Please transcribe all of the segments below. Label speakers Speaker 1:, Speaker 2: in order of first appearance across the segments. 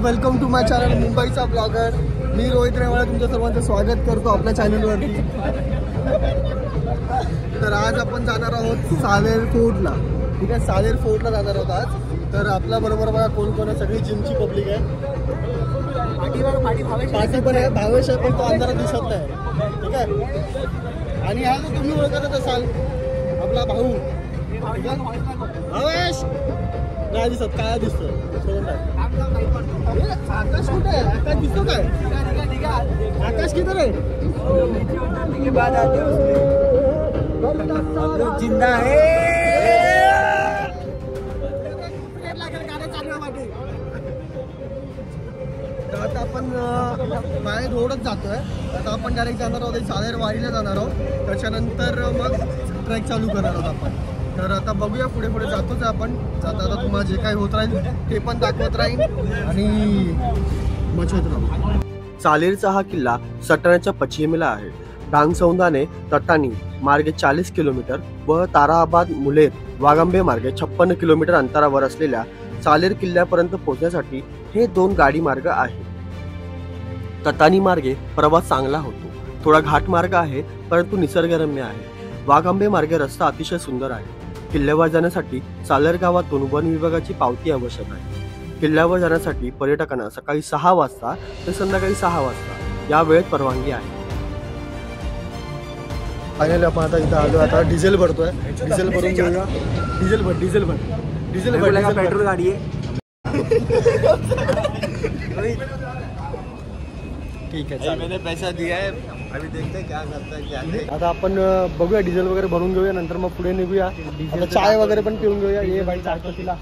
Speaker 1: Welcome to my channel मुंबईचा blogger. मी रोहित रेवाळे तुमच्या सर्वांचं स्वागत करतो आपल्या चॅनलवरती. तर आज आपण जाणार आहोत सालेर फोर्टला. ठीक आहे, सालेर फोर्टला जाणार आहोत आज. तर आपल्या बरोबर बघा कोण कोण आहे. सगळी जिमची पब्लिक आहे. पाठी पण आहे, भावेश आहे, पण तो अंधारात दिसत नाही. ठीक आहे, आणि हा जो तुम्ही ओळखत असाल आपला भाऊ भावेश नाही दिसत, काय दिसतो आकाश कुठे आहे? आकाश दिसतो काय? आकाश किधर आहे? जिंदा आहे. आता आपण बाहेर रोडच जातोय. आता आपण डायरेक्ट जाणार आहोत सालेर वाडीला जाणार आहोत. त्याच्यानंतर मग ट्रेक चालू करणार आहोत आपण. तर आता बघूया, पुढे पुढे जातोच आपण. आता तुम्हाला जे काही होत राहील ते पण दाखवत राहील आणि मचत राहू.
Speaker 2: सालेरचा हा किल्ला सटाण्याच्या पश्चिमेला आहे. डांगसौंदाने तटाणी मार्गे 40 किलोमीटर व ताराबाद मुलेर वागंबे मार्गे 56 किलोमीटर अंतरावर असलेल्या सालेर किल्ल्यापर्यंत पोहोचण्यासाठी हे 2 गाडी मार्ग आहेत. तटाणी मार्गे प्रवास चांगला होतो. थोडा घाट मार्ग आहे, परंतु निसर्गरम्य आहे. वागंबे मार्गे रस्ता अतिशय सुंदर आहे. किल्ल्यावर जाण्यासाठी सालेर गावातून वन विभागाची पावती आवश्यक आहे. किल्ल्यावर जाण्यासाठी पर्यटकांना सकाळी 6 वाजता ते संध्याकाळी 6 वाजता या वेळेत परवानगी आहे.
Speaker 1: फायनली आपण आता इथं आलो. आता डिझेल भरतोय. डिझेल भरून घेऊया. डिझेल भर
Speaker 2: पेट्रोल गाडी आहे.
Speaker 1: ठीक आहे,
Speaker 2: मैंने पैसा दिया है, अभी देखते हैं क्या करता है क्या नहीं.
Speaker 1: आता आपण बघूया, डिझेल वगैरे भरून घेऊया. नंतर मग पुढे निघूया. आता चाय वगैरे पण पिऊन घेऊया. ये बाई चाय तिला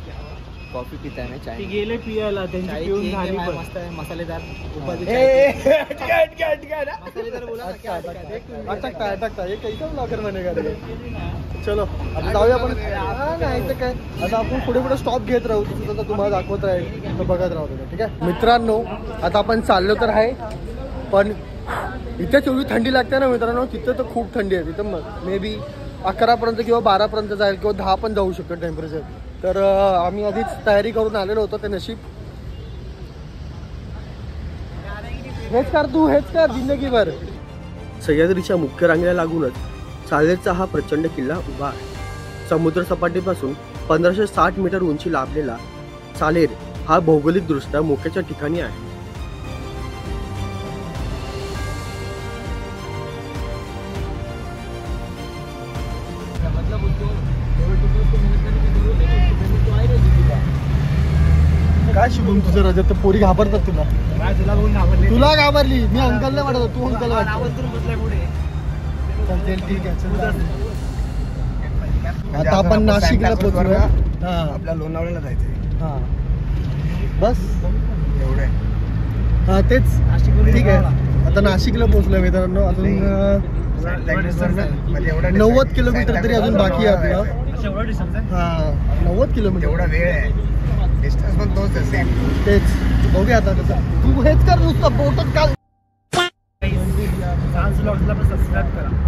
Speaker 3: कॉफी पिता है ना, चाय
Speaker 1: गेले पियाला त्यांची पिऊन झाली.
Speaker 3: मस्त आहे, मसालेदार
Speaker 1: अटकता हे कैसा ब्लॉगर बनेगा रे. चलो आता जाऊया आपण. नाही तर काय, आता आपण पुढे पुढे स्टॉप घेत राहू. तिथं आता तुम्हाला दाखवत राहील तर बघत राहू. ठीक आहे मित्रांनो, आता आपण चाललो तर आहे, पण इथे तेवढी थंडी लागते ना मित्रांनो. तिथं तर खूप थंडी आहे. तिथं मे बी 11पर्यंत किंवा 12पर्यंत जाईल किंवा 10 पण जाऊ शकतो टेम्परेचर. तर आम्ही आधीच तयारी करून आलेलो होतो. ते नशीब हेच कर, तू हेच कर जिंदगीभर.
Speaker 2: सह्याद्रीच्या मुख्य रांगेला लागूनच सालेरचा हा प्रचंड किल्ला उभा आहे. समुद्र सपाटीपासून 1560 मीटर उंची लाभलेला सालेर हा भौगोलिकदृष्ट्या मोक्याच्या ठिकाणी आहे.
Speaker 1: काय शुभम तुझं रजत, तर पोरी घाबरतात तुला. तुला घाबरली, मी अंकलला वाटत, तू अंकल वाटत. ठीक आहे, आता आपण नाशिकला पोहोचलो.
Speaker 3: आपल्या लोणावळ्याला जायचंय.
Speaker 1: हा बस
Speaker 3: एवढे
Speaker 1: हा तेच. ठीक आहे, आता नाशिकला पोहोचलोय मित्रांनो. अजून 90 किलोमीटर तरी अजून बाकी आहे आपलं. हा 90 किलोमीटर
Speaker 3: एवढा वेळ आहे. डिस्टन्स पण तोच असेल.
Speaker 1: तेच बघूया आता कसं. तू हेच कर नुसतं बोटच काल.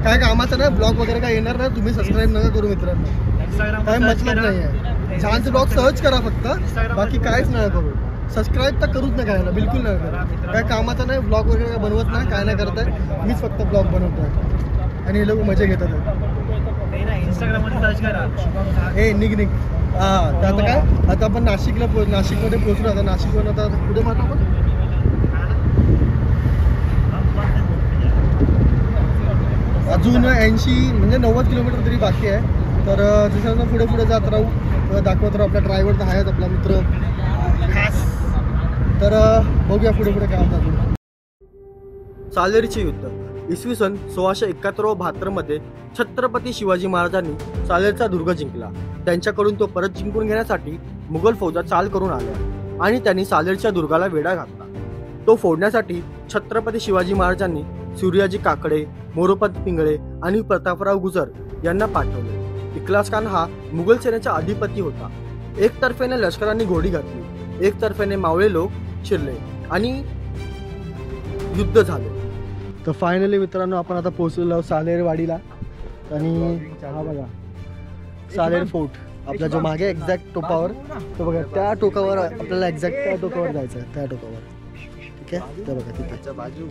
Speaker 1: काय कामाचं नाही, ब्लॉग वगैरे काय येणार नाही. तुम्ही सबस्क्राईब नका करू मित्रांनो, काय मतलब नाही आहे. छानचं ब्लॉग सर्च करा फक्त, बाकी काहीच नाही करू. सबस्क्राईब तर करूच नका यायला, बिलकुल नाही करू. काय कामाचं नाही, ब्लॉग वगैरे काय बनवत नाही, काय नाही करत आहे. मीच फक्त ब्लॉग बनवतोय आणि हे लोक मजा घेतात. ए निघ. हा तर आता काय, आता आपण नाशिकमध्ये पोहोचलो. आता नाशिकवरून आता पुढे मारतो आपण. अजून 80 म्हणजे 90 किलोमीटर तरी बाकी आहे. तर त्याच्यानंतर पुढे पुढे जात राहू, दाखवत राहू. आपला ड्रायव्हर तर आहेच, आपला मित्र खास. तर बघूया पुढे पुढे काय होतं.
Speaker 2: सालेरचे युद्ध इसवी सन 1671-72 मध्ये छत्रपती शिवाजी महाराजांनी सालेरचा दुर्ग जिंकला. त्यांच्याकडून तो परत जिंकून घेण्यासाठी मुघल फौजा चाल करून आल्या आणि त्यांनी सालेरच्या दुर्गाला वेढा घातला. तो फोडण्यासाठी छत्रपती शिवाजी महाराजांनी सूर्याजी काकडे, मोरोपंत पिंगळे आणि प्रतापराव गुजर यांना पाठवले. इखलास खान हा मुघल सेनेचा अधिपती होता. एकतर्फेने लष्करांनी घोडी घातली, एकतर्फेने मावळे लोक शिरले आणि युद्ध झाले.
Speaker 1: तर फायनली मित्रांनो आपण आता पोहोचलेलो सालेर वाडीला. आणि हा बघा सालेर फोर्ट. आपला जो मागे एक्झॅक्ट टोकावर तो बघा, त्या टोकावर आपल्याला एक्झॅक्ट त्या टोकावर जायचं आहे, त्या टोकावर. ठीक आहे, ते बघा तिथे
Speaker 3: बाजू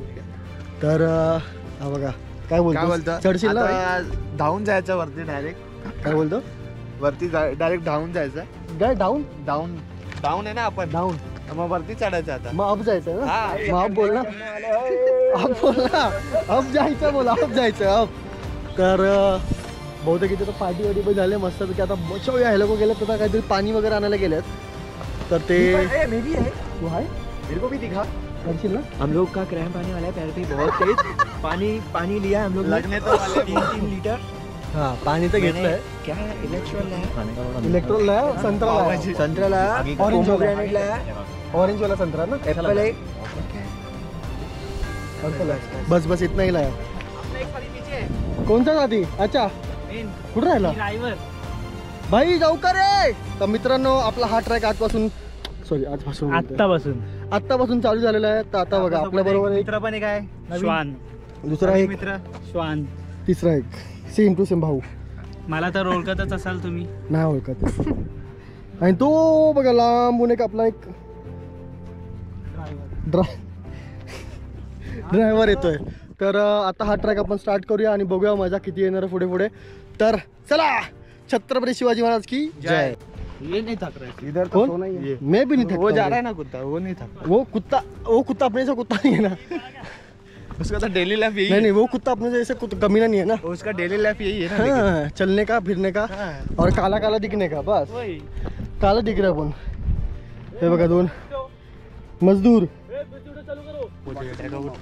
Speaker 1: तर हा बघा. काय बोलतो, चढशील ना?
Speaker 3: धावून जायचं वरती डायरेक्ट.
Speaker 1: काय बोलतो?
Speaker 3: वरती डायरेक्ट धावून जायचं.
Speaker 1: काय डाऊन?
Speaker 3: डाऊन डाऊन आहे ना आपण.
Speaker 1: डाऊन
Speaker 3: मग वरती चढायचं आता.
Speaker 1: मग अप जायचं ना?
Speaker 3: हा.
Speaker 1: मग अप बोल ना, अप बोल ना, अप जायचं, बोला अप जायचं, अप. तर बहुतेक इथे तर पार्टी वाटी पण झाले मस्त पैकी. आता बचावूया, हे लोक गेलेत आता काहीतरी पाणी वगैरे आणायला गेलेत. तर ते
Speaker 3: मे भी है.
Speaker 1: तू आहे,
Speaker 3: मेरे को भी दिखा.
Speaker 1: करशील ना?
Speaker 4: हम लोग का क्रैम्प आने वाला है पैर पे बहुत तेज. पानी लिया है हम लोग ने
Speaker 3: लगने तो वाले
Speaker 4: 3 लीटर.
Speaker 1: हा, पाणी तर घेतलंय.
Speaker 4: क्या इलेक्ट्रोल है,
Speaker 1: इलेक्ट्रॉल लाया, संत्रा लाया,
Speaker 4: संतरा लाया,
Speaker 1: ऑरेंज
Speaker 4: पोमोग्रेनेट लाया,
Speaker 1: ऑरेंज वाला संत्रा ना.
Speaker 4: एप्पल है.
Speaker 1: बस बस इतना ही लाया. कोणता जाती? अच्छा, कुठं राहिला भाई, जाऊ का रे? तर मित्रांनो, आपला हा ट्रॅक आजपासून आत्तापासून चालू झालेला आहे. तर आता बघा आपल्या बरोबर एक
Speaker 3: मित्र पण एक आहे.
Speaker 5: श्वान,
Speaker 1: दुसरा एक,
Speaker 3: मित्र.
Speaker 5: श्वान.
Speaker 1: तिसरा एक, सेम टू सेम भाऊ.
Speaker 5: मला तर ओळखतच असाल तुम्ही.
Speaker 1: नाही ओळखत. आणि तो बघा लांबून एक आपला एक ड्रायव्हर येतोय. तर आता हा ट्रॅक आपण स्टार्ट करूया आणि बघूया मजा किती येणार पुढे पुढे. तर चला, छत्रपती शिवाजी महाराज की जय.
Speaker 3: ये नहीं थक रहा है इधर.
Speaker 1: कौन?
Speaker 3: तो नहीं है.
Speaker 1: मैं भी नहीं थकता.
Speaker 3: वो जा रहा है ना कुत्ता, वो नहीं थक.
Speaker 1: वो कुत्ता अपने से कुत्ता नहीं है ना.
Speaker 3: उसका तो डेली लाइफ यही
Speaker 1: नहीं नहीं, वो कुत्ता अपने जैसे कमीना नहीं है ना.
Speaker 3: है. उसका डेली लाइफ यही है ना.
Speaker 1: हाँ, चलने का, फिरने का और काला काला दिखने का. बस काला दिख रहा पण. हे बघा दोन मजदूर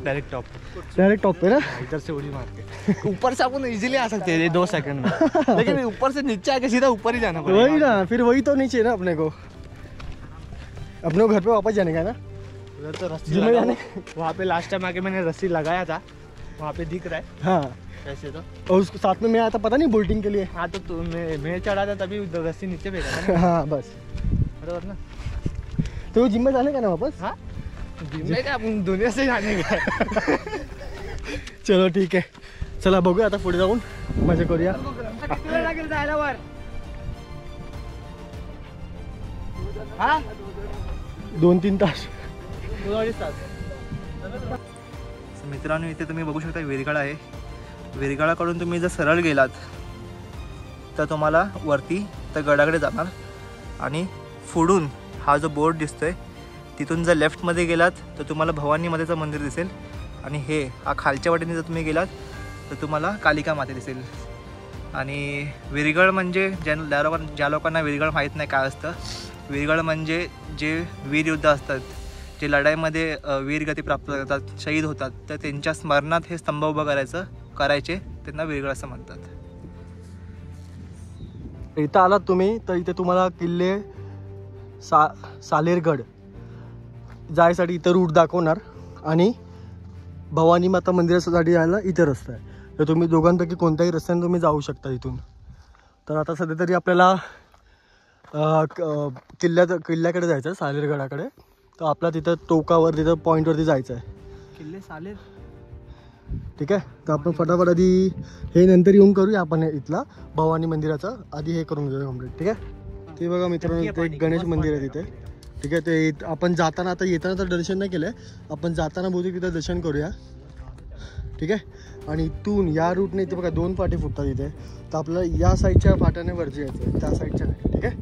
Speaker 3: डायरेक्ट
Speaker 1: टॉप पे ना.
Speaker 3: इधर से उड़ी मार के ऊपर से अपन इजीली आ सकते हैं 2 सेकंड में. लेकिन ऊपर से नीचे आके सीधा ऊपर ही जाना पड़ेगा.
Speaker 1: वही ना, फिर वही तो नहीं चाहिए ना अपने को घर पे वापस जाने का ना.
Speaker 3: उधर तो रस्सी
Speaker 1: जिम में जाने.
Speaker 3: वहाँ पे लास्ट टाइम आके मैंने रस्सी लगाया था, वहाँ पे दिख रहा है
Speaker 1: हाँ,
Speaker 3: ऐसे तो.
Speaker 1: और उसको साथ में मैं आया था, पता नहीं बोल्टिंग के लिए.
Speaker 3: हाँ तो मैं चढ़ा था तभी रस्सी नीचे फेंका था ना.
Speaker 1: हाँ बस.
Speaker 3: बराबर ना.
Speaker 1: तो जिम में जाने का ना वापस.
Speaker 3: हाँ, जिम में क्या, अपन दुनिया से जाने का.
Speaker 1: चलो ठीक आहे, चला बघूया आता पुढे जाऊन मजा करूया.
Speaker 3: जायला वर. हा
Speaker 1: 2-3 तास.
Speaker 6: मित्रांनो, इथे तुम्ही बघू शकता विरगाळा आहे. विरगाळाकडून तुम्ही जर सरळ गेलात तर तुम्हाला वरती तर गडाकडे जाणार आणि पुढून हा जो बोर्ड दिसतोय तिथून जर लेफ्टमध्ये गेलात तर तुम्हाला भवानी मातेचं मंदिर दिसेल आणि हा खालच्या वाटेने जर तुम्ही गेलात तर तुम्हाला कालिका माते दिसेल. आणि विरगळ म्हणजे ज्या लोकांना विरगळ माहीत नाही काय असतं, विरगळ म्हणजे जे वीर योद्धा असतात, जे लढाईमध्ये वीरगती प्राप्त करतात, शहीद होतात, तर त्यांच्या स्मरणात हे स्तंभ उभं करायचे त्यांना विरगळ असं म्हणतात.
Speaker 1: इथं आलात तुम्ही तर इथे तुम्हाला किल्ले सालेरगड जायसाठी इथं रूट दाखवणार आणि भवानी माता मंदिरासाठी जायला इथे रस्ता आहे. तर तुम्ही दोघांपैकी कोणत्याही रस्त्याने तुम्ही जाऊ शकता इथून. तर आता सध्या तरी आपल्याला किल्ल्याकडे जायचं आहे, सालेरगडाकडे. तर आपला तिथं टोकावर, तिथं पॉईंटवरती जायचं आहे.
Speaker 3: किल्ले सालेर.
Speaker 1: ठीक आहे, तर आपण फटाफट आधी हे नंतर येऊन करूया आपण इथला भवानी मंदिराचं आधी हे करून घेऊया कम्प्लीट. ठीक आहे. ते बघा मित्रांनो, ते एक गणेश मंदिर आहे तिथे. ठीक आहे, ते आपण जाताना, आता येताना तर दर्शन नाही केलं आहे, आपण जाताना बहुतेक तिथं दर्शन करूया. ठीक आहे. आणि इथून या रूटने इथे बघा 2 फाटे फुटतात इथे. तर आपल्याला या साईडच्या फाट्याने वरती यायचं आहे, त्या साईडच्या नाही. ठीक आहे,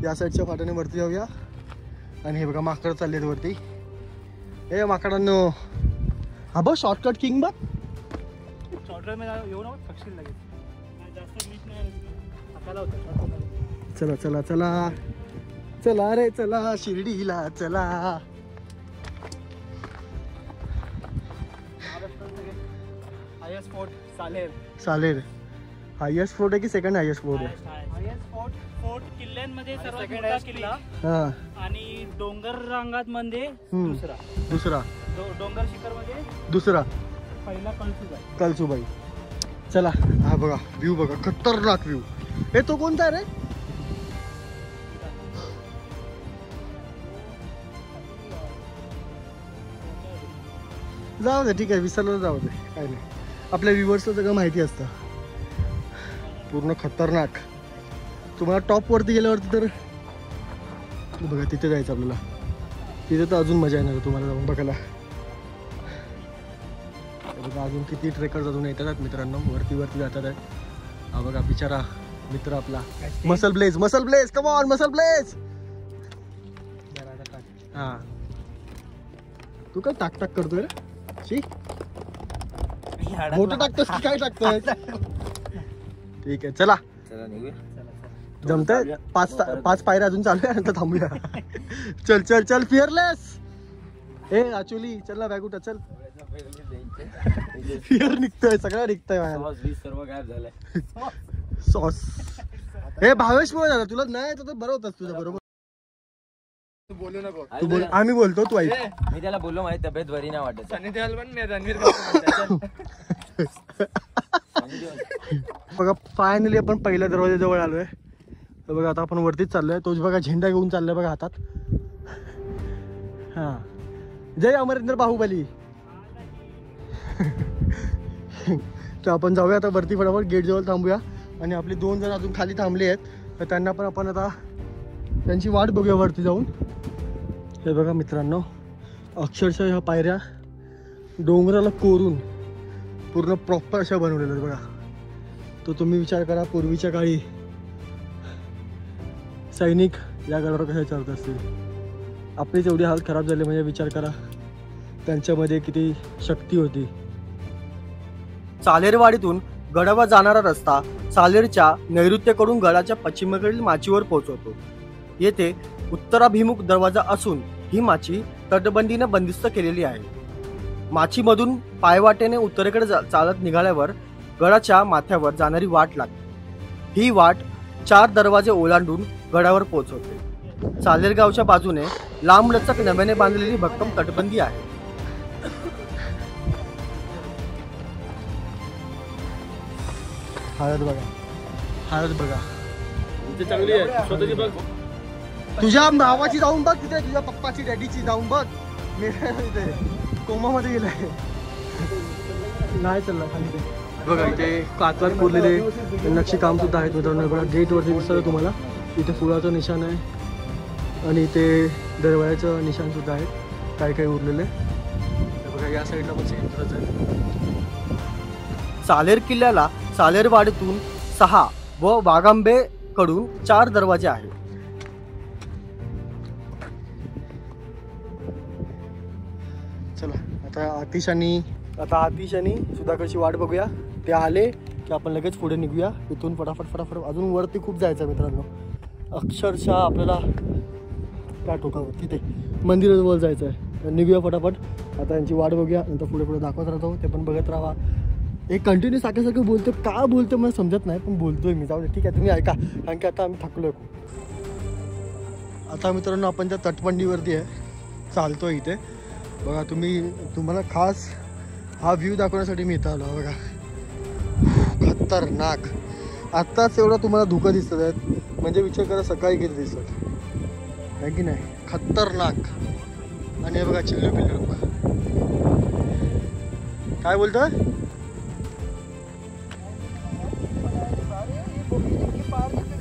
Speaker 1: या साईडच्या फाट्याने वरती जाऊया. आणि हे बघा माकड चालले आहेत वरती. ए माकडांनो, हा बघ शॉर्टकट किंग बघ. चला चला चला चला रे चला शिर्डीला चला.
Speaker 3: हायेस्ट फोर्ट सालेर.
Speaker 1: सालेर हायेस्ट फोर्ट आहे की सेकंड हायेस्ट फोर्ट आहे?
Speaker 5: हायेस्ट फोर्ट किल्ल्यांमध्ये सर्वात मोठा किल्ला
Speaker 1: हा.
Speaker 5: आणि डोंगर रांगात मध्ये
Speaker 1: दुसरा
Speaker 5: डोंगर शिखर मध्ये
Speaker 1: दुसरा
Speaker 5: पहिला कळसुबाई.
Speaker 1: कळसुबाई. चला, हा बघा व्ह्यू बघा, खतरनाक व्ह्यू. हे तो कोणता आहे रे? जाऊ दे, ठीक आहे, विसरलं जाऊ दे, काय नाही. आपल्या व्ह्युअर्सला सगळं माहिती असतं. पूर्ण खतरनाक तुम्हाला टॉप वरती गेल्यावरती तर बघा तिथे जायचं आपल्याला. तिथे तर अजून मजा येणार तुम्हाला जाऊन बघायला. बघा अजून किती ट्रेकर्स अजून येतात मित्रांनो, वरती जातात आहेत. हा बघा बिचारा मित्र आपला muscle blaze come on muscle blaze. हा तू काय टाक करतोय रे? शी मोठं टाकतोस की काय टाकतोय? ठीक आहे चला जमतंय. 5 पायऱ्या अजून चालू आहे, नंतर थांबूया. चल फिअरलेस. ए ऍक्च्युअली चल ना बॅग उठा चल. फिअर निघतोय, सगळं निघतंय माझ्या.
Speaker 4: सर्व गायब झालंय.
Speaker 1: सॉस हे भावेश मुळे झालं. तुला नाही तर बरं होतं तुझं. बरोबर तू बोल. आम्ही बोलतो तू ऐक.
Speaker 4: मी त्याला बोललो माझी तब्येत बरी नाही वाटत.
Speaker 1: बघा फायनली आपण पहिल्या दरवाजाजवळ आलोय. तर बघा आता आपण वरतीच चाललोय. तोच बघा झेंडा घेऊन चाललोय बघा हातात. हा जय अमरेंद्र बाहुबली. तर आपण जाऊया आता वरती फटाफट गेट जवळ थांबूया. आणि आपले 2 जण अजून खाली थांबले आहेत, तर त्यांना पण आपण आता त्यांची वाट बघूया वरती जाऊन. हे बघा मित्रांनो अक्षरशः ह्या पायऱ्या डोंगराला कोरून पूर्ण प्रॉपर अशा बनवलेल्या आहेत बघा. तो तुम्ही विचार करा पूर्वीच्या काळी सैनिक या गडावर कशा चालत असतील. आपलीच एवढी हालत खराब झाली म्हणजे विचार करा त्यांच्यामध्ये किती शक्ती होती.
Speaker 2: चालेरवाडीतून गडावर जाणारा रस्ता चालेरच्या नैऋत्येकडून गडाच्या पश्चिमेकडील माचीवर पोहोचवतो. येथे उत्तराभिमुख दरवाजा असून ही माची तटबंदीने बंदिस्त केलेली आहे. माचीमधून पायवाटेने उत्तरेकडे चालत निघाल्यावर गडाच्या माथ्यावर जाणारी वाट लागते. ही वाट 4 दरवाजे ओलांडून गडावर पोहोचवते. चालेरगावच्या बाजूने लांबलचक नव्याने बांधलेली भक्कम तटबंदी आहे.
Speaker 1: हळद बघा
Speaker 3: चांगली आहे. स्वतःची बघ.
Speaker 1: तुझ्या भावाची जाऊन बघ तिथे, तुझ्या पप्पाची डॅडीची जाऊन बघ. मी इथे कोमामध्ये गेलाय. नाही चालला खाली ते बघा. इथे कातवात कोरलेले नक्षी काम सुद्धा आहेत मित्रांनो. बघा गेट वरती दिसतं तुम्हाला. इथे फुलाचं निशाण आहे आणि इथे दरवाजाचं निशाण सुद्धा आहे काही उरलेले. बघा या साईडला पण सेंटरच आहे.
Speaker 2: चालेर किल्ल्याला चालेरवाडीतून 6 व वाघांबे कडून 4 दरवाजे आहेत.
Speaker 1: चला आता आतिश आणि सुधाकरची वाट बघूया. ते आले की आपण लगेच पुढे निघूया. इथून फटाफट अजून वरती खूप जायचं आहे मित्रांनो. अक्षरशः आपल्याला त्या टोकावर तिथे मंदिराजवळ जायचं आहे. निघूया फटाफट. आता यांची वाट बघूया, नंतर पुढे दाखवत राहतो. ते पण बघत राहा. एक कंटिन्यू सारखं बोलतो. का बोलतो मला समजत नाही, पण बोलतोय मी. जाऊ दे ठीक आहे, तुम्ही ऐका, कारण की आता आम्ही थकलोय. आता मित्रांनो आपण त्या तटबंदीवरती आहे, चालतोय इथे बघा. तुम्हाला खास हा व्ह्यू दाखवण्यासाठी मी इथं आलो. बघा खतरनाक. आत्ताच एवढा तुम्हाला धुकं दिसत आहेत म्हणजे विचार करा सकाळी किती दिसत आहे की नाही. खतरनाक. आणि हे बघा चिल्लू पिल्लू काय बोलतोय.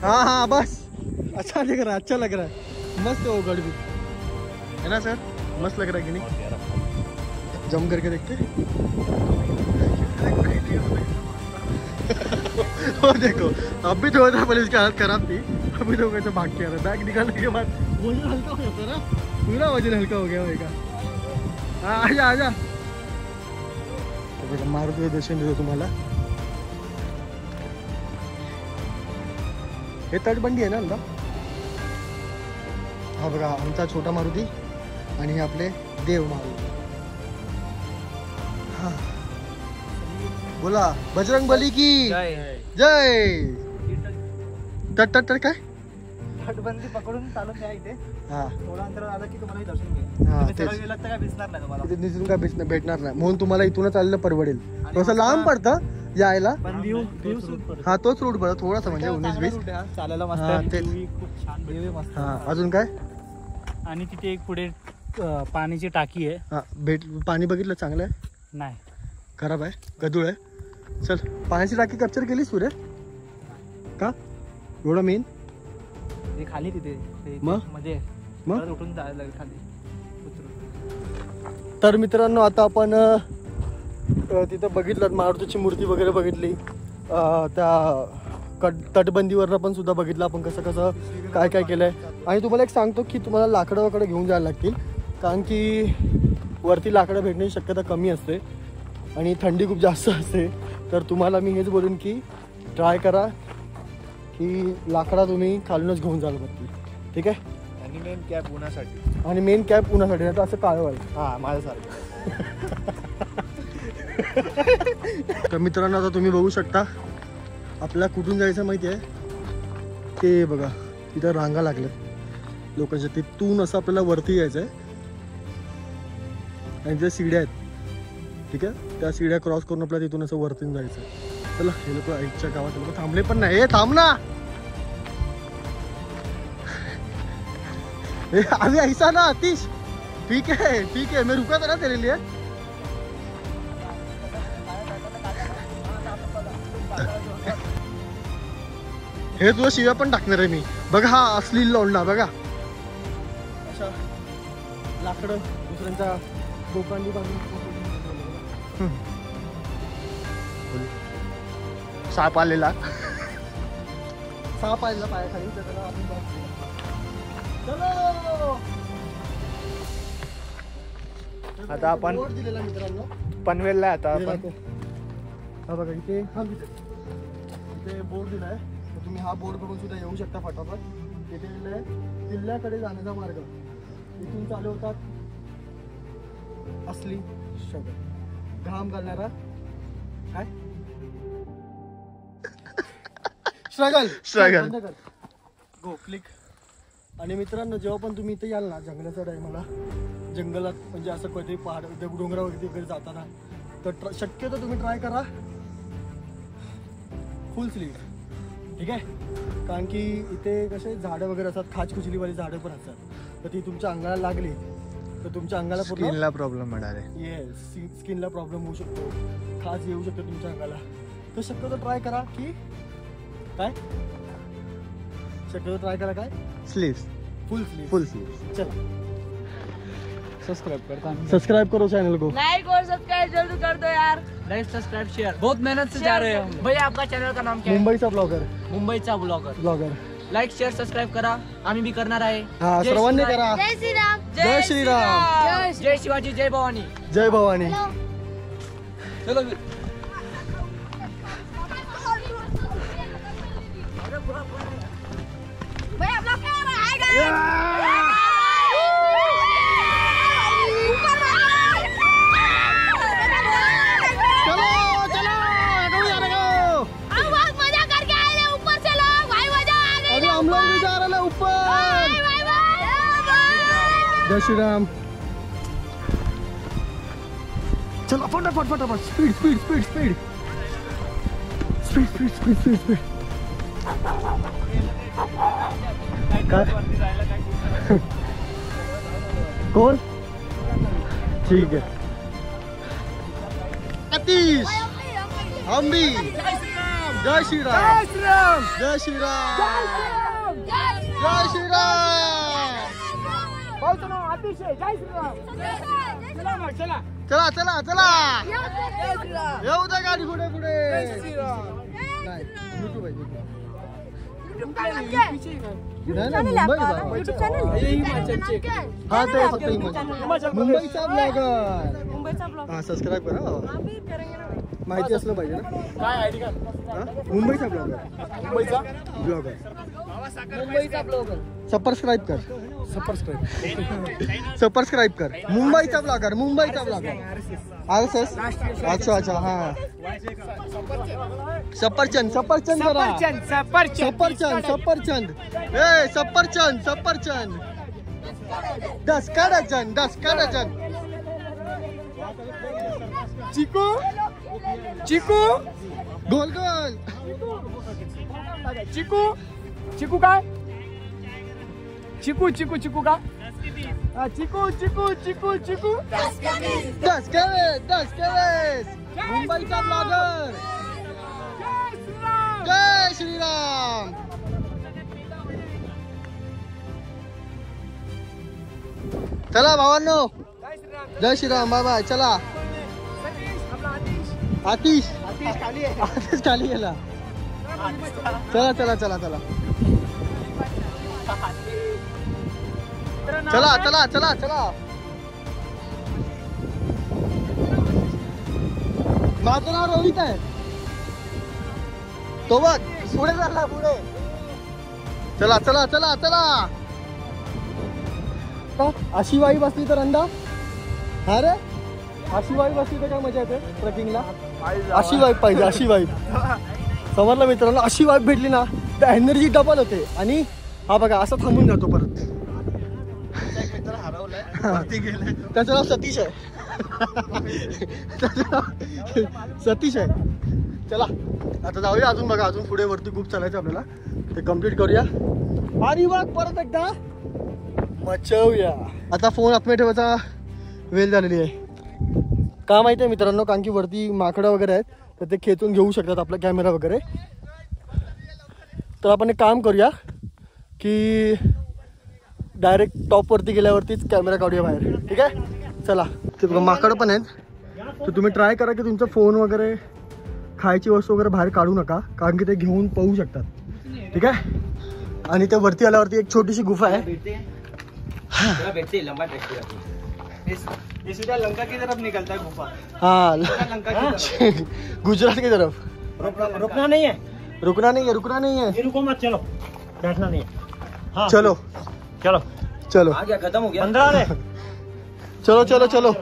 Speaker 1: हाँ बस अच्छा लग रहा है. मस्त हो गढ़ भी है ना सर, मस्त लग रहा है कि नहीं. जम करके देखते. वो देखो अभी तो होता पुलिस की हालत खराब थी, अभी तो कैसे भाग के आ रहा. बैग निकालने के बाद वजन हल्का हो जाता है ना, पूरा वजन हल्का हो गया होगा. हाँ आजा. मारुती दर्शन देतो तुम्हाला. हे तटबंदी आहे ना आमचा. हा बघा आमचा छोटा मारुती आणि हे आपले देव मारुती. हा बोला बजरंग बली की जय. तट काय
Speaker 6: तटबंदी पकडून चालून द्या इथे.
Speaker 1: हा
Speaker 6: थोडं अंतर आलं की तुम्हाला दर्शन घ्या.
Speaker 1: हा
Speaker 6: तुम्ही
Speaker 1: तेच.
Speaker 6: सरळ गेलात तर काय दिसणार नाही तुम्हाला.
Speaker 1: तिथे निघून काय भेटणार नाही, म्हणून तुम्हाला इथूनच चाललं परवडेल. थोडंसं लांब पडतं यायला.
Speaker 6: पण व्ह्यू
Speaker 1: हा तोच रूट बघा थोडासा म्हणजे 19-20
Speaker 6: चालायला मस्त
Speaker 1: हा,
Speaker 6: आहे.
Speaker 1: तेच.
Speaker 6: View खूप छान व्ह्यू मस्त.
Speaker 1: हा अजून काय.
Speaker 5: आणि तिथे एक पुढे पाण्याची टाकी आहे.
Speaker 1: हा पाणी बघितलं चांगलं आहे.
Speaker 5: नाही
Speaker 1: खराब आहे, गदूळ आहे. चल पाण्याची टाकी कॅप्चर केली सूर्य का एवढं मेन.
Speaker 3: ते खाली तिथे
Speaker 1: मग?
Speaker 3: मध्ये
Speaker 1: मग?
Speaker 3: परत उठून जायला लागेल खाली उतरून.
Speaker 1: तर मित्रांनो आता आपण तिथं बघितलं मारुतीची मूर्ती वगैरे बघितली, त्या तटबंदीवरनं पण सुद्धा बघितलं आपण कसं कसं काय काय केलं आहे. आणि तुम्हाला एक सांगतो की तुम्हाला लाकडं वगैरे घेऊन जायला लागतील, कारण की वरती लाकडं भेटण्याची शक्यता कमी असते आणि थंडी खूप जास्त असते. तर तुम्हाला मी हेच बोलून की ट्राय करा की लाकडा तुम्ही खालूनच घेऊन जाल वरती, ठीक आहे.
Speaker 6: आणि मेन कॅप उन्हासाठी.
Speaker 1: आणि मेन कॅप उन्हासाठी, नाही तर असं काळं व्हायचं.
Speaker 6: हां माझ्यासारखं.
Speaker 1: तर मित्रांनो आता तुम्ही बघू शकता आपल्याला कुठून जायचं माहिती आहे, ते बघा तिथं रांगा लागल्यात लोकांच्या, तिथून असं आपल्याला वरती यायचं आहे आणि त्या सीड्या आहेत, ठीक आहे. त्या सीड्या क्रॉस करून आपल्याला तिथून असं वरती जायचं आहे. चला हे लोक आईच्या गावात लोक थांबले पण नाही. हे थांब ना, अभी ऐसा ना आतिश, ठीक है मैं रुका था ना तेरे लिए. हे तुला शिव्या पण टाकणार आहे मी. बघा हा असली लोंढा बघा, अशा लाकडं दुसऱ्यांच्या दोकांनी बांधून
Speaker 6: साप आलेला.
Speaker 1: साप आलेला पायाखाली, त्याला आपण चलो.
Speaker 6: आता आपण
Speaker 1: बोर्ड दिलेला मित्रांनो
Speaker 6: पनवेलला आहे आता
Speaker 1: हे
Speaker 6: आपण.
Speaker 1: बघा. हा बघा इथे इथे बोर्ड दिलाय, तर तुम्ही हा बोर्ड बघून सुद्धा येऊ शकता फटाफट. इथे दिलंय किल्ल्याकडे जाण्याचा मार्ग, इथून चालू होतात असली शब्द घाम घालणारा काय स्ट्रगल गो क्लिक. आणि मित्रांनो जेव्हा पण तुम्ही इथे याल ना जंगलाच्या टायमाला, जंगलात म्हणजे असं कधी पहाड डोंगरा वगैरे जाताना, तर शक्यतो तुम्ही ट्राय करा फुल स्लीव, ठीक आहे. कारण की इथे कसे झाडं वगैरे असतात, खाचखुचलीवाली झाडं पण असतात, तर ती तुमच्या अंगाला लागली तर तुमच्या अंगाला
Speaker 6: स्किनला प्रॉब्लेम होणार आहे.
Speaker 1: येस स्किनला प्रॉब्लेम होऊ शकतो, खाज येऊ शकतो तुमच्या अंगाला. तर शक्यतो ट्राय करा की काय, शक्यतो ट्राय करा काय
Speaker 6: स्लीव्स
Speaker 1: फुल स्लीव.
Speaker 6: फुल स्लीव्स.
Speaker 1: चला
Speaker 3: सब्सक्राइब करता हूं।
Speaker 1: सब्सक्राइब करो चैनल को.
Speaker 7: लाइक और सब्सक्राइब जल्दी कर दो यार।
Speaker 3: लाइक सब्सक्राइब शेयर बहुत मेहनत से जा रहे हैं हम।
Speaker 7: भैया आपका चॅनल का नाम क्या है?
Speaker 1: मुंबईचा ब्लॉगर
Speaker 3: मुंबईचा ब्लॉगर.
Speaker 1: लाईक
Speaker 3: शेअर सबस्क्राईब करा, आम्ही बी करणार आहे.
Speaker 1: हा सर्वांनी करा.
Speaker 7: जय श्री राम।
Speaker 1: जय श्रीराम.
Speaker 3: जय शिवाजी, जय भवानी.
Speaker 1: जय भवानी.
Speaker 3: चलो
Speaker 7: भैया ब्लॉग कर रहा है गाइस।
Speaker 1: चलो चलो
Speaker 7: हम बहुत मजा करके आए हैं ऊपर से लोग भाई मजा आ गई।
Speaker 1: अभी हम लोग भी जा रहे हैं ऊपर.
Speaker 7: Bye bye.
Speaker 1: जय श्रीराम. चलो फटाफट फटाफट speed speed speed speed speed speed speed speed speed. काय कोण ठीक आहे. अतीश हम भी जय श्रीराम जय श्रीराम जय श्रीराम. चला चला चला येऊ द्या गाडी पुढे पुढे. नाही YouTube आहे हा ते फक्त मुंबईचा ब्लॉगर. हा सबस्क्राईब करा बाबा, माहिती असलं पाहिजे ना. काय आयडी का मुंबईचा ब्लॉगर. मुंबईचा ब्लॉगर सबस्क्राईब कर. सबस्क्राईब कर. मुंबईचा ब्लॉगर. RSS. अच्छा अच्छा हा सफरचंद जरा सफरचंद ए सफरचंद 10 का डझन चिकू गोल
Speaker 3: चिकू काय चिकू का चिकू
Speaker 1: 10 केवेस मुंबईचा ब्लॉगर. जय श्रीराम. चला भावांनो, जय श्रीराम, बाय बाय. चला आतिश खाली गेला. चला चला चला चला चला चला चला चला. माझं नाव रोहित आहे. तो बघ पुढे चालला पुढे. चला चला चला चला. अशी वाई बसली तर अंदा. अरे अशी वाई बसली तर काय मजा येते ट्रेकिंगला. अशी वाईब पाहिजे, अशी वाईब. समजलं मित्रांनो, अशी वाईब भेटली ना तर एनर्जी डबल होते. आणि हा बघा असं थांबून जातो परत. त्याचं नाव सतीश आहे. सतीश आहे. चला आता जाऊया अजून. बघा अजून पुढे वरती खूप चालायचं आपल्याला, ते कम्प्लीट करूया आणि मग परत एकदा मचवूया. आता फोन आतमध्ये ठेवायचा वेळ झालेली आहे. का माहिती आहे मित्रांनो, कारण की वरती माकडं वगैरे आहेत तर ते खेचून घेऊ शकतात आपला कॅमेरा वगैरे. तर आपण एक काम करूया की डायरेक्ट टॉपवरती गेल्यावरतीच कॅमेरा काढूया बाहेर. ठीक आहे चला. ते बघा माकडं पण आहेत, तर तुम्ही ट्राय करा की तुमचा फोन वगैरे खायची वस्तू वगैरे बाहेर काढू नका, कारण की ते घेऊन पळू शकतात. ठीक आहे. आणि त्या वरती आल्यावरती एक छोटीशी गुफा आहे.
Speaker 3: लंका की तरफ निकलता है गुफा.
Speaker 1: हाँ
Speaker 3: लंका की
Speaker 1: गुजरात की तरफ.
Speaker 3: रुकना नहीं है,
Speaker 1: रुकना नहीं है, रुकना नहीं है.
Speaker 3: रुको मत, चलो बैठना नहीं है. हाँ
Speaker 1: चलो
Speaker 3: चलो
Speaker 1: चलो
Speaker 3: आ गया, खत्म हो गया 15 ने.
Speaker 1: चलो चलो चलो.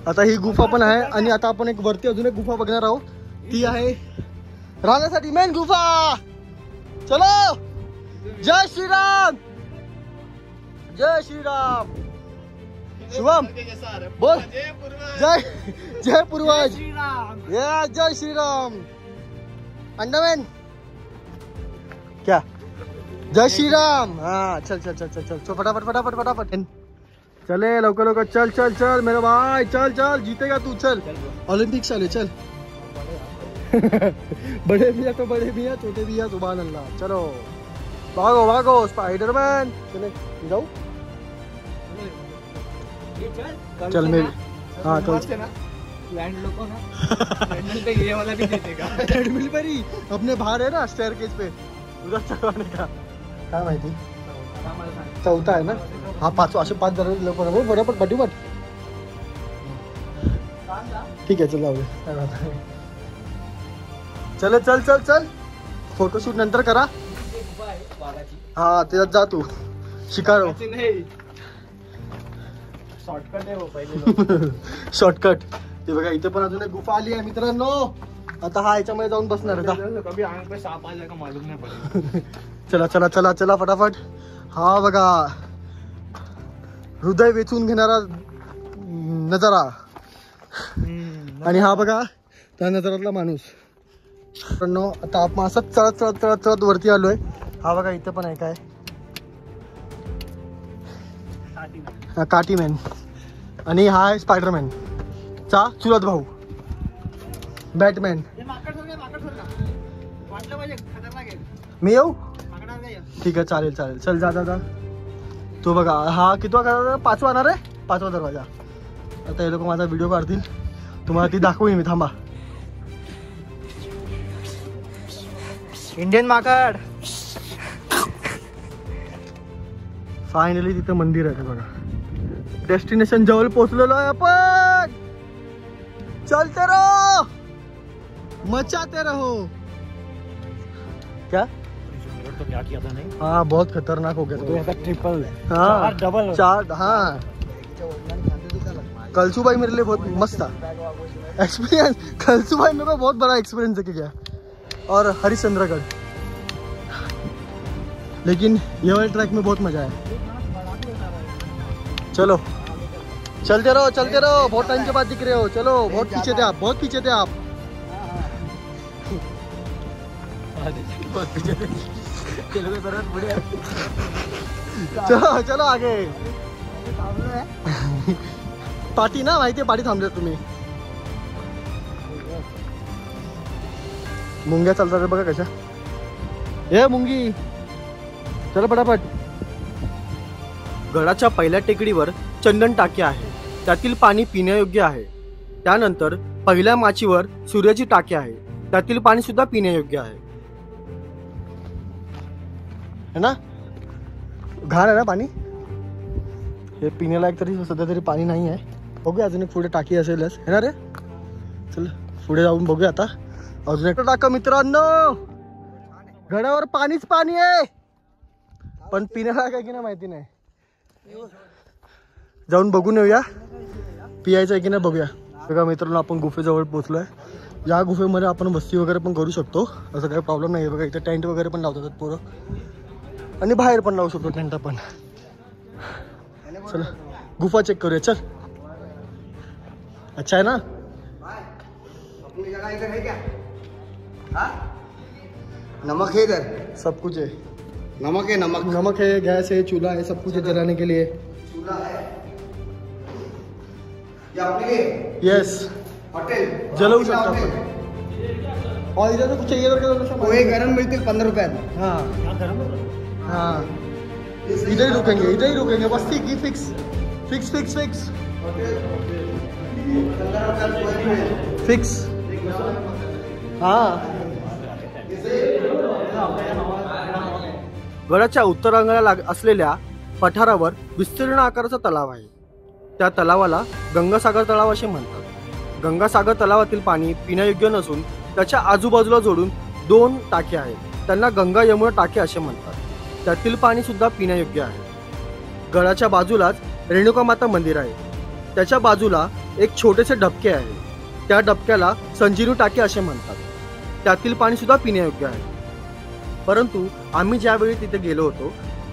Speaker 1: आता ही गुफा पण आहे आणि आता आपण एक वरती अजून एक गुफा बघणार आहोत. ती आहे राहण्यासाठी मेन गुफा. चलो. जय श्रीराम, जय श्रीराम. शुभम बोल. जय जय पूर्वज. जय श्रीराम. अंडरमैन क्या जय श्रीराम. हाँ चल चल चल चल चल चल फटाफट फटाफट फटाफट. चले लवकर लवकर. चल चल चल मेरा भाई, चल चल जीतेगा तू. चल ओलंपिक्स चले चल. बड़े भी है तो बड़े भी है, छोटे भी है. सुभान अल्लाह. चलो भागो भागो स्पाइडरमैन. चले जाओ. चल मेरी. हाँ चल.
Speaker 3: ये वाला भी दे देगा.
Speaker 1: ट्रेडमिल पर ही अपने बाहर है ना स्टेयरकेस पे, उधर चढ़वाने का. काय माहिती चौथा आहे ना हा. पाचवा. असे 5 जण लोक बरोबर पटीपट. ठीक आहे चल जाऊ दे. चल चल चल चल. फोटोशूट नंतर करा. हा त्याच्यात जा तू. शिकारो
Speaker 3: शॉर्टकट आहे हो पहिले.
Speaker 1: शॉर्टकट. ते बघा इथे पण अजून एक गुफा आली आहे मित्रांनो. आता हा याच्यामध्ये जाऊन बसणार आहे.
Speaker 3: कभी आंख पे सांप आ जाएगा मालूम नहीं पड़ेगा.
Speaker 1: चला चला चला चला फटाफट. हा बघा हृदय वेचून घेणारा नजारा. आणि हा बघा त्या नजारातला माणूस. मित्रांनो आता आपण असंच चढत चढत चढत चढत वरती आलोय. हा बघा इथे पण आहे काय काटीमॅन. आणि हा आहे स्पायडरमॅन चा चुलत भाऊ बॅटमॅन. मी येऊ. ठीक आहे चालेल चालेल. चल जा जा जा. तो बघा हा कितवा करा 5वा येणार आहे. 5वा दरवाजा. आता हे लोक माझा व्हिडिओ काढतील, तुम्हाला ती दाखवून मी. थांबा.
Speaker 6: इंडियन माकड.
Speaker 1: फायनली तिथं मंदिर आहे बघा. डेस्टिनेशन जवळ पोहोचलेलो आहे आपण. चलते रहो मचाते रहो. क्या
Speaker 3: तो क्या किया था नहीं.
Speaker 1: हाँ बहुत खतरनाक हो गया था.
Speaker 3: ट्रिपल
Speaker 1: हाँ
Speaker 3: डबल
Speaker 1: 4. हाँ कलसूबाई मेरे लिए बहुत मस्त था एक्सपीरियंस. कलसूबाई मेरे को बहुत बड़ा एक्सपीरियंस है क्या. और हरिश्चंद्रगढ़. लेकिन ये वाले ट्रैक में बहुत मजा है. चलो चलते रहो. बहुत टाइम के बाद दिख रहे हो. चलो बहुत पीछे थे आप, बहुत पीछे थे आप. चलो चलो आगे. पाठी ना माहिती आहे. पाठी थांबले तुम्ही. मुंग्या चालतात बघा कशा. ए मुंगी चला पटापट.
Speaker 2: गडाच्या पहिल्या टेकडीवर चंदन टाकी आहे, त्यातील पाणी पिण्यायोग्य आहे. त्यानंतर पहिल्या माचीवर सूर्याची टाकी आहे, त्यातील पाणी सुद्धा पिण्यायोग्य आहे.
Speaker 1: है ना, घाण आहे ना पाणी. हे पिण्यालायक तरी सध्या तरी पाणी नाही आहे. बघूया अजून एक पुढे टाकी असेलच, है ना रे. चल पुढे जाऊन बघूया आता अजून एक टाका. मित्रांनो घडावर पाणीच पाणी आहे, पण पिण्याला काय की नाही माहिती नाही. जाऊन बघून येऊया, पियायचं आहे की नाही बघूया. बघा मित्रांनो, आपण गुफेजवळ पोहोचलोय. या गुफेमध्ये आपण वस्ती वगैरे पण करू शकतो, असं काही प्रॉब्लेम नाही आहे. बघा इथे टेंट वगैरे पण लावतात पोरं, आणि बाहेर पण लावू शकतो टेंट आपण. चला गुफा चेक करूया. चल, अच्छा है ना.
Speaker 2: नमक है इधर,
Speaker 1: सब कुछ है.
Speaker 2: नमक है, नमक
Speaker 1: नमक है, गैस है, चूल्हा है, सब कुछ है जलाने के लिए. यस, जलवू शकतो आपण. और इधर तो कुछ चाहिए तो
Speaker 2: पोहे गरम मिळतील 15 रुपयात.
Speaker 1: हाँ हाँ, इधर ही रुकेंगे बस. ठीक ही fix fix fix fix fix. हाँ,
Speaker 2: गडाच्या उत्तरांगणाला असलेल्या पठारावर विस्तीर्ण आकाराचा तलाव आहे. त्या तलावाला गंगासागर तलाव असे म्हणतात. गंगासागर तलावातील पाणी पिण्यायोग्य नसून त्याच्या आजूबाजूला जोडून 2 टाके आहेत, त्यांना गंगा यमुना टाके असे म्हणतात. त्यातील पाणी सुद्धा पिण्यायोग्य आहे. गडाच्या बाजूलाच रेणुका माता मंदिर आहे. त्याच्या बाजूला एक छोटेसे डबके आहे, त्या डबक्याला संजीवनी टाके असे म्हणतात. त्यातील पाणी सुद्धा पिण्यायोग्य आहे. परंतु आम्ही ज्यावेळी तिथे गेलो होतो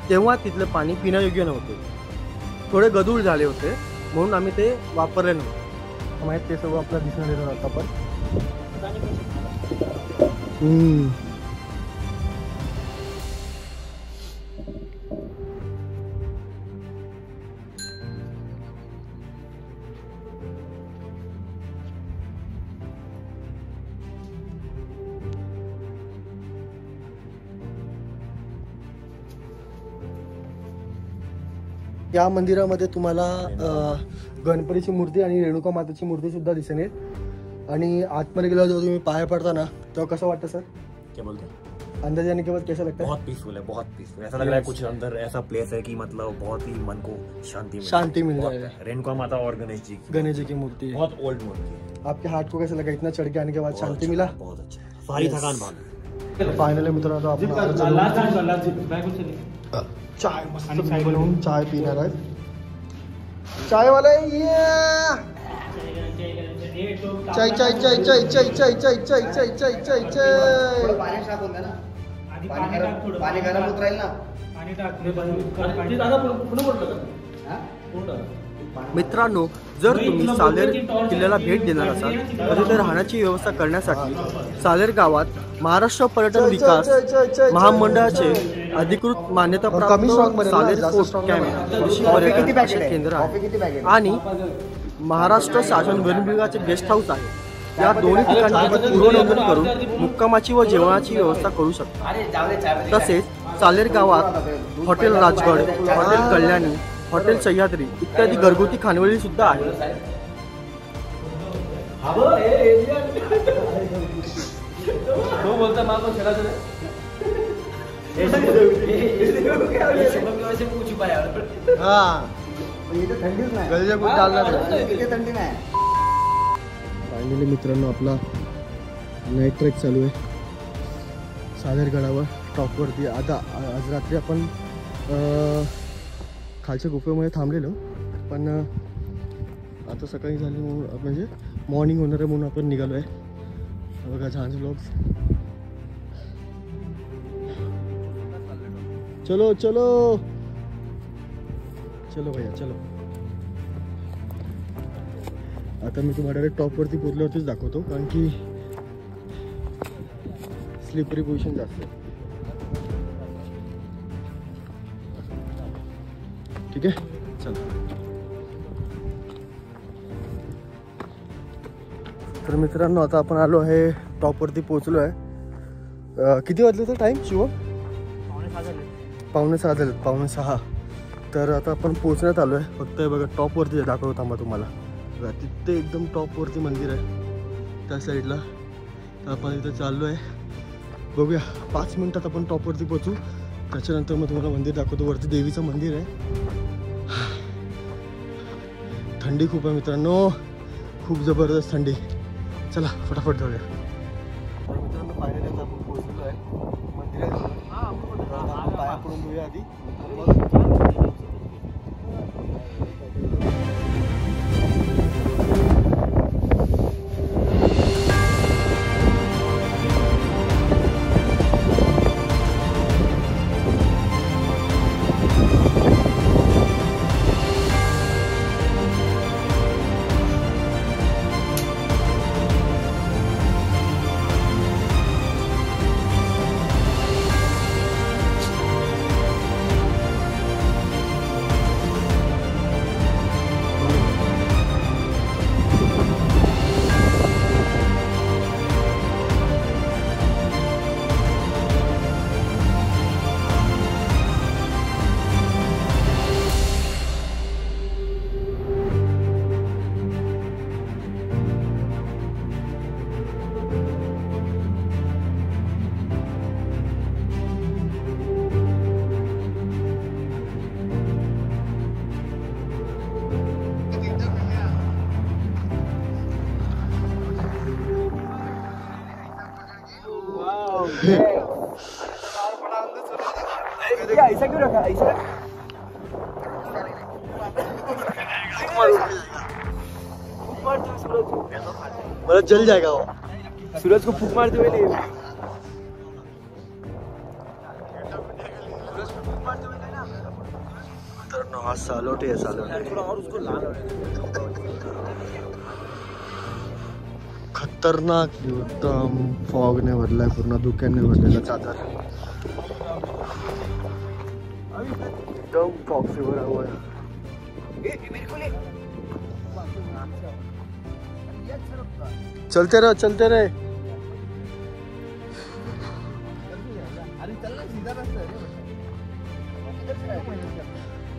Speaker 2: तेव्हा तिथले पाणी पिण्यायोग्य नव्हते, थोडे गढूळ झाले होते, म्हणून आम्ही ते वापरले नव्हते.
Speaker 1: माहित ते सगळं आपल्याला दिसून येतं आता पण. या मंदिरामध्ये तुम्हाला गणपतीची मूर्ती आणि रेणुका माताची मूर्ती सुद्धा दिसेल. आणि आतमध्ये गेल्यावर जेव्हा तुम्ही पाया पडता ना तेव्हा कसं वाटतं सर?
Speaker 8: क्या बोलते हैं,
Speaker 1: अंदर जाने के बाद कैसा लगता है?
Speaker 8: बहुत पीसफुल है, बहुत पीसफुल. ऐसा लग रहा है कुछ अंदर ऐसा प्लेस है कि मतलब बहुत ही मन को शांति
Speaker 1: मिल
Speaker 8: बहुत
Speaker 1: जाए.
Speaker 8: है. रेणुका माता और गणेश जी
Speaker 1: की मूर्ति है.
Speaker 8: बहुत ओल्ड मूर्ति है.
Speaker 1: आपके हार्ट को कैसा लगा इतना चढ़ के आने के बाद?
Speaker 8: बहुत
Speaker 1: शांति
Speaker 8: अच्छा,
Speaker 1: मिला?
Speaker 8: बहुत अच्छा. सारी थकान भाग.
Speaker 1: फायनली मित्रांनो आपण चाय मस्त बनवून चाय पिणार आहे. चाय वाले चाय चाय चाय चाय चाय चाय चाय चाय चाय चाय चाय चाय.
Speaker 2: पाणी टाकून द्या ना, पाणी गरम होत राहील ना. मित्रांनो, जर तुम्ही सालेर किल्ल्याला भेट देणार असाल तर तिथे राहण्याची व्यवस्था करण्यासाठी सालेर गावात महाराष्ट्र पर्यटन विकास महामंडळाचे अधिकृत मान्यताप्राप्त सालेर फोर्ट कॅम्प कृषी पर्यटन केंद्र आहे आणि महाराष्ट्र शासन वन विभागाचे गेस्ट हाऊस आहे. या दोन्ही ठिकाणी पूर्व नोंदणी करून मुक्कामाची व जेवणाची व्यवस्था करू शकता. तसेच सालेर गावात hotel Rajgad, hotel Kalyani, hotel Sahyadri इत्यादी घरगुती खानवळी सुद्धा आहे. फायनली मित्रांनो आपला नाईट ट्रेक चालू आहे सालेर गडावर टॉपवरती. आता आज रात्री आपण खालच्या गुफेमध्ये थांबलेलो, पण आता सकाळी झाली म्हणजे मॉर्निंग होणार आहे म्हणून आपण निघालो आहे. बघा झांज व्लॉग्स. चलो चलो चलो भैया चलो. आता मी तुम्हाला डायरेक्ट टॉपवरती पोचल्यावरतीच दाखवतो, कारण की स्लिपरी पोझिशन जास्त आहे. ठीक आहे, चला. तर मित्रांनो आता आपण आलो आहे टॉपवरती पोहोचलो आहे. किती वाजले तर टाईम शिव? 5:45 झाले. 5:45.
Speaker 1: तर आता आपण पोहोचण्यात आलो आहे. फक्त हे बघा टॉपवरती दाखवतो थांबा तुम्हाला. बघा तिथे एकदम टॉपवरती मंदिर आहे त्या साईडला. तर आपण इथं चाललो आहे. बघूया 5 मिनटात आपण टॉपवरती पोहोचू. त्याच्यानंतर मग तुम्हाला मंदिर दाखवतो. वरती देवीचं मंदिर आहे. थंडी खूप आहे मित्रांनो, खूप जबरदस्त थंडी. चला फटाफट जाऊया. मित्रांनो फायनली आता आपण पोहोचलो आहे मंदिरात. आपण पाया पडून घेऊया आधी.
Speaker 4: ऐसा क्यों रखा ऐसा?
Speaker 1: बड़ा जल जाएगा वो.
Speaker 4: सूरज को फूक मारते हुए नहीं.
Speaker 1: हा सालोटे आहे सालोटे. खतरनाक एकदम. फॉगने भरलाय पूर्ण, धुक्याने भरलेला चादर. एकदम फॉग से भरा हुआ है. चलते रहो चलते रहे.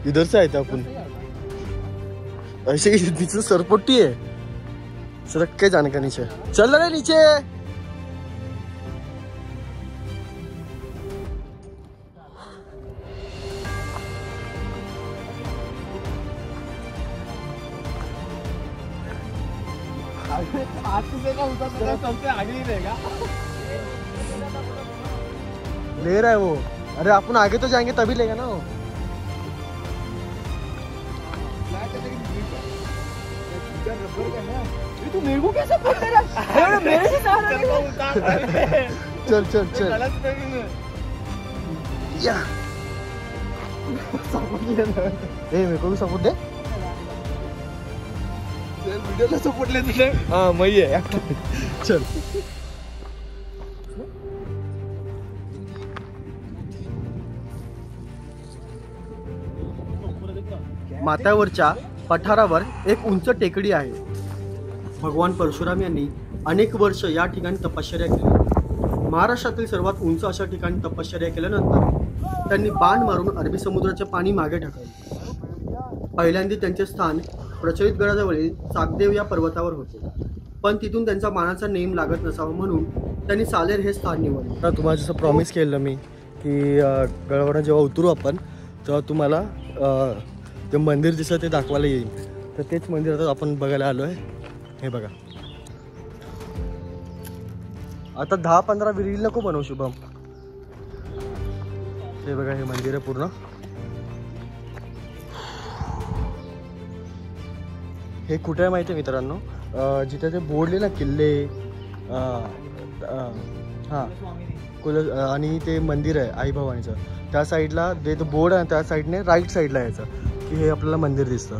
Speaker 1: इधर से आए थे अपन. ऐसे ही नीचे सरपट्टी है, सरक के जाने का नीचे. चल रहे नीचे.
Speaker 3: सबसे आगे ही रहेगा.
Speaker 1: ले रहा है वो. अरे अपन आगे तो जाएंगे तभी लेगा ना वो.
Speaker 4: तू मेरे को कैसे पकड़ रहा है? मेरे से सहारा ले.
Speaker 1: चल चल चल. या ए मेरे को भी सपोर्ट दे.
Speaker 3: वीडियोला सपोर्ट ले तुझे. हाँ मैं है.
Speaker 1: चल. माथ्यावरच्या पठारावर एक उंच टेकडी आहे. भगवान परशुराम यांनी अनेक वर्ष या ठिकाणी तपश्चर्या केली. महाराष्ट्रातील सर्वात उंच अशा ठिकाणी तपश्चर्या केल्यानंतर त्यांनी बाण मारून अरबी समुद्राचे पाणी मागे टाकले. पहिल्यांदा त्यांचे स्थान प्रचलित गडाजवळील चाकदेव या पर्वतावर होते, पण तिथून त्यांचा बाणाचा नेम लागत नसावा म्हणून त्यांनी सालेर हे स्थान निवडले. तर तुम्हाला जसं प्रॉमिस केलं मी की गडावर जेव्हा उतरू आपण तेव्हा तुम्हाला ते मंदिर दिसतं ते दाखवायला येईल. तर तेच मंदिर आता आपण बघायला आलो आहे. हे बघा. आता 10-15 रील नको बनवू शुभम. हे बघा हे मंदिर आहे पूर्ण. हे कुठे आहे माहिती आहे मित्रांनो? जिथे ते बोर्डले ना किल्ले हां आणि ते मंदिर आहे आई भवानीचं, त्या साईडला जे तो बोर्ड आहे त्या साईडने राईट साईडला यायचं की हे आपल्याला मंदिर दिसतं.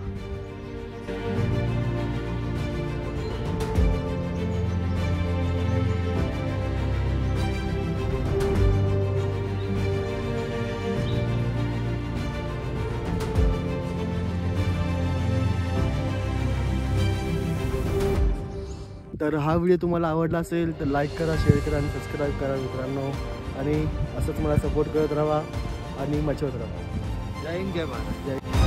Speaker 1: तर हा व्हिडिओ तुम्हाला आवडला असेल तर लाईक करा, शेअर करा आणि सबस्क्राईब करा मित्रांनो. आणि असंच मला सपोर्ट करत राहा आणि मचवत राहा.
Speaker 3: जय हिंद जय भारत.
Speaker 1: जय